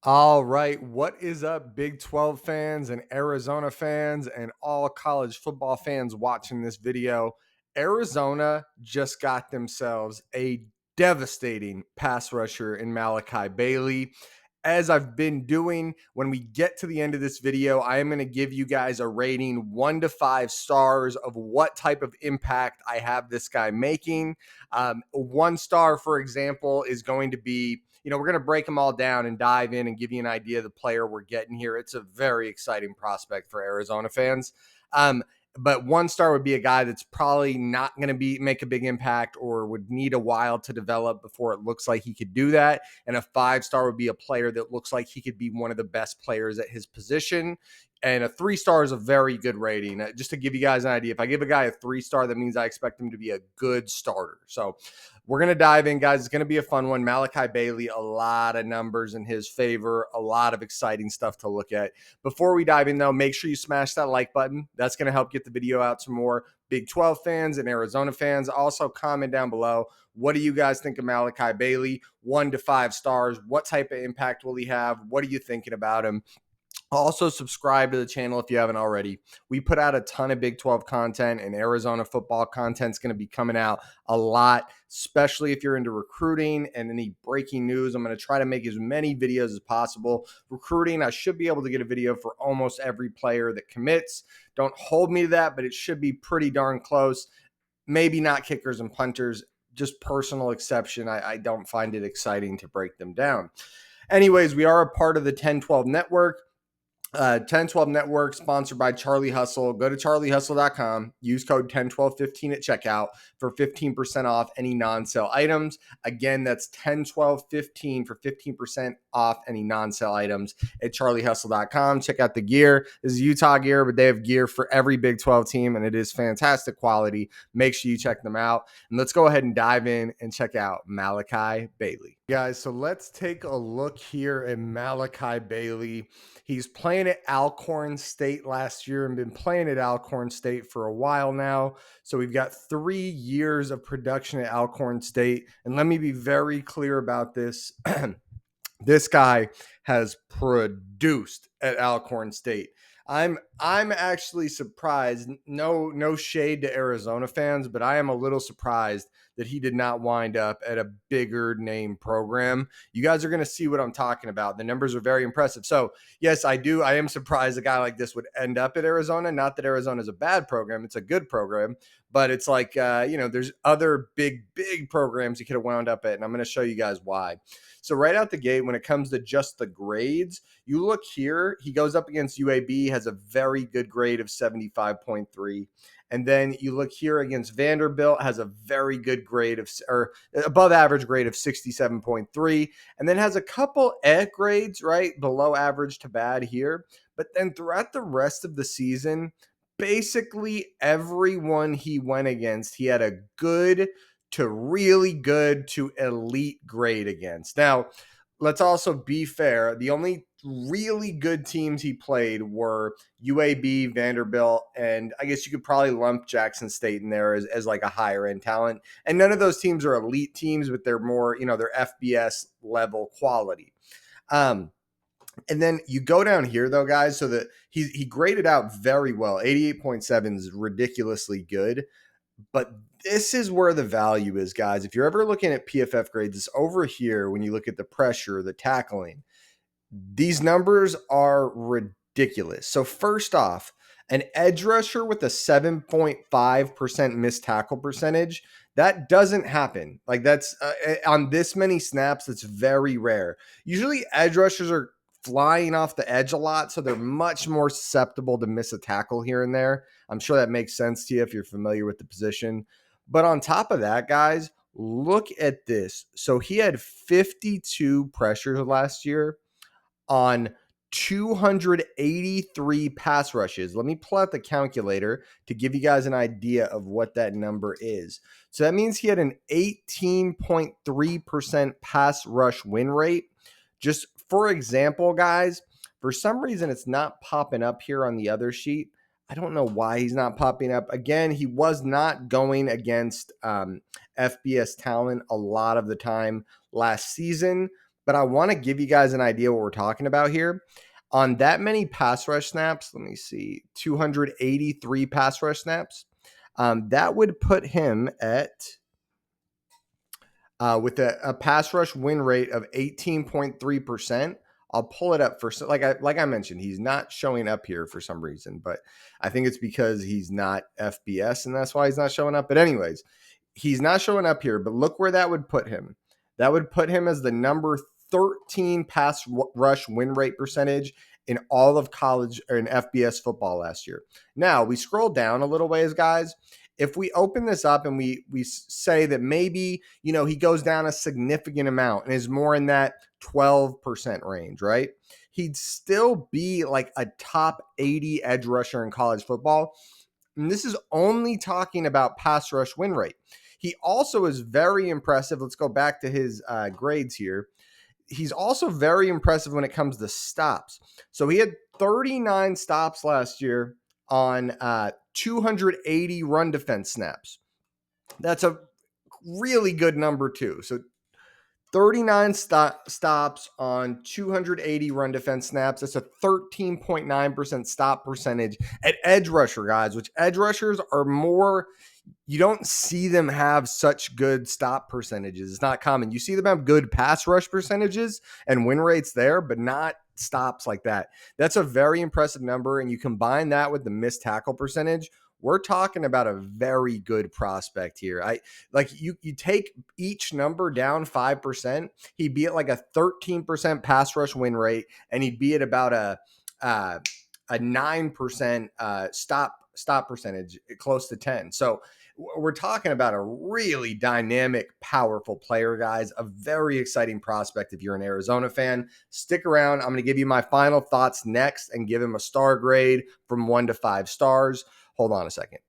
All right, what is up, Big 12 fans and Arizona fans and all college football fans watching this video? Arizona just got themselves a devastating pass rusher in Malachi Bailey. As I've been doing, when we get to the end of this video, I am going to give you guys a rating 1 to 5 stars of what type of impact I have this guy making. 1 star, for example, is going to be, we're going to break them all down and dive in and give you an idea of the player we're getting here. It's a very exciting prospect for Arizona fans. But 1 star would be a guy that's probably not going to make a big impact or would need a while to develop before it looks like he could do that. And a 5 star would be a player that looks like he could be one of the best players at his position. And a 3 star is a very good rating. Just to give you guys an idea, if I give a guy a 3 star, that means I expect him to be a good starter. So we're going to dive in, guys. It's going to be a fun one. Malachi Bailey, a lot of numbers in his favor, a lot of exciting stuff to look at. Before we dive in, though, make sure you smash that like button. That's going to help get the video out to more Big 12 fans and Arizona fans. Also, comment down below. What do you guys think of Malachi Bailey? 1 to 5 stars. What type of impact will he have? What are you thinking about him? Also, subscribe to the channel if you haven't already. We put out a ton of Big 12 content, and Arizona football content is going to be coming out a lot, especially if you're into recruiting and any breaking news. I'm going to try to make as many videos as possible. Recruiting, I should be able to get a video for almost every player that commits. Don't hold me to that, but it should be pretty darn close. Maybe not kickers and punters, just personal exception. I don't find it exciting to break them down. Anyways, we are a part of the 1012 network. 1012 Network, sponsored by Charlie Hustle. Go to charliehustle.com. Use code 101215 at checkout for 15% off any non-sale items. Again, that's 101215 for 15% off any non-sale items at charliehustle.com. Check out the gear. This is Utah gear, but they have gear for every Big 12 team, and it is fantastic quality. Make sure you check them out. And let's go ahead and dive in and check out Malachi Bailey. Guys, so let's take a look here at Malachi Bailey. He's playing at Alcorn State last year and been playing at Alcorn State for a while now. So we've got 3 years of production at Alcorn State. And let me be very clear about this. This guy has produced at Alcorn State. I'm actually surprised. No shade to Arizona fans, but I am a little surprised that he did not wind up at a bigger name program. You guys are going to see what I'm talking about. The numbers are very impressive. So yes, I am surprised a guy like this would end up at Arizona. Not that Arizona is a bad program. It's a good program, but it's like, there's other big programs he could have wound up at. And I'm going to show you guys why. So right out the gate, when it comes to just the grades, you look here, he goes up against UAB, has a very good grade of 75.3. And then you look here against Vanderbilt, has a very good grade or above average grade of 67.3. And then has a couple grades, right, below average to bad here. But then throughout the rest of the season, basically everyone he went against, he had a good to really good to elite grade against. Now, let's also be fair. The only really good teams he played were UAB, Vanderbilt, and I guess you could probably lump Jackson State in there as like a higher end talent. And none of those teams are elite teams, but they're more, they're FBS level quality. And then you go down here, though, guys, so that he graded out very well. 88.7 is ridiculously good. But this is where the value is, guys. If you're ever looking at PFF grades, it's over here when you look at the pressure, the tackling. These numbers are ridiculous. So first off, an edge rusher with a 7.5% missed tackle percentage, that doesn't happen. Like that's on this many snaps, that's very rare. Usually edge rushers are flying off the edge a lot, so they're much more susceptible to miss a tackle here and there. I'm sure that makes sense to you if you're familiar with the position. But on top of that, guys, look at this. So he had 52 pressures last year on 283 pass rushes. Let me pull out the calculator to give you guys an idea of what that number is. So that means he had an 18.3% pass rush win rate. Just for example, guys, for some reason it's not popping up here on the other sheet. I don't know why he's not popping up. Again, he was not going against FBS talent a lot of the time last season. but I want to give you guys an idea what we're talking about here. On that many pass rush snaps, let me see, 283 pass rush snaps. That would put him at with a pass rush win rate of 18.3%. I'll pull it up for like I mentioned, he's not showing up here for some reason, but I think it's because he's not FBS and that's why he's not showing up. But anyways, he's not showing up here, but look where that would put him. That would put him as the number 13 pass rush win rate percentage in all of college or in FBS football last year. Now, we scroll down a little ways, guys. If we open this up and we say that maybe, he goes down a significant amount and is more in that 12% range, right? He'd still be like a top 80 edge rusher in college football. And this is only talking about pass rush win rate. He also is very impressive. Let's go back to his grades here. He's also very impressive when it comes to stops. So he had 39 stops last year on 280 run defense snaps. That's a really good number too. So 39 stops on 280 run defense snaps. That's a 13.9% stop percentage at edge rusher, guys, which edge rushers are more, you don't see them have such good stop percentages. It's not common. You see them have good pass rush percentages and win rates there, but not stops like that. That's a very impressive number. And you combine that with the missed tackle percentage, we're talking about a very good prospect here. You take each number down 5%, he'd be at like a 13% pass rush win rate, and he'd be at about a 9% stop percentage, close to 10. So we're talking about a really dynamic, powerful player, guys. A very exciting prospect if you're an Arizona fan. Stick around. I'm going to give you my final thoughts next and give him a star grade from 1 to 5 stars. Hold on a second.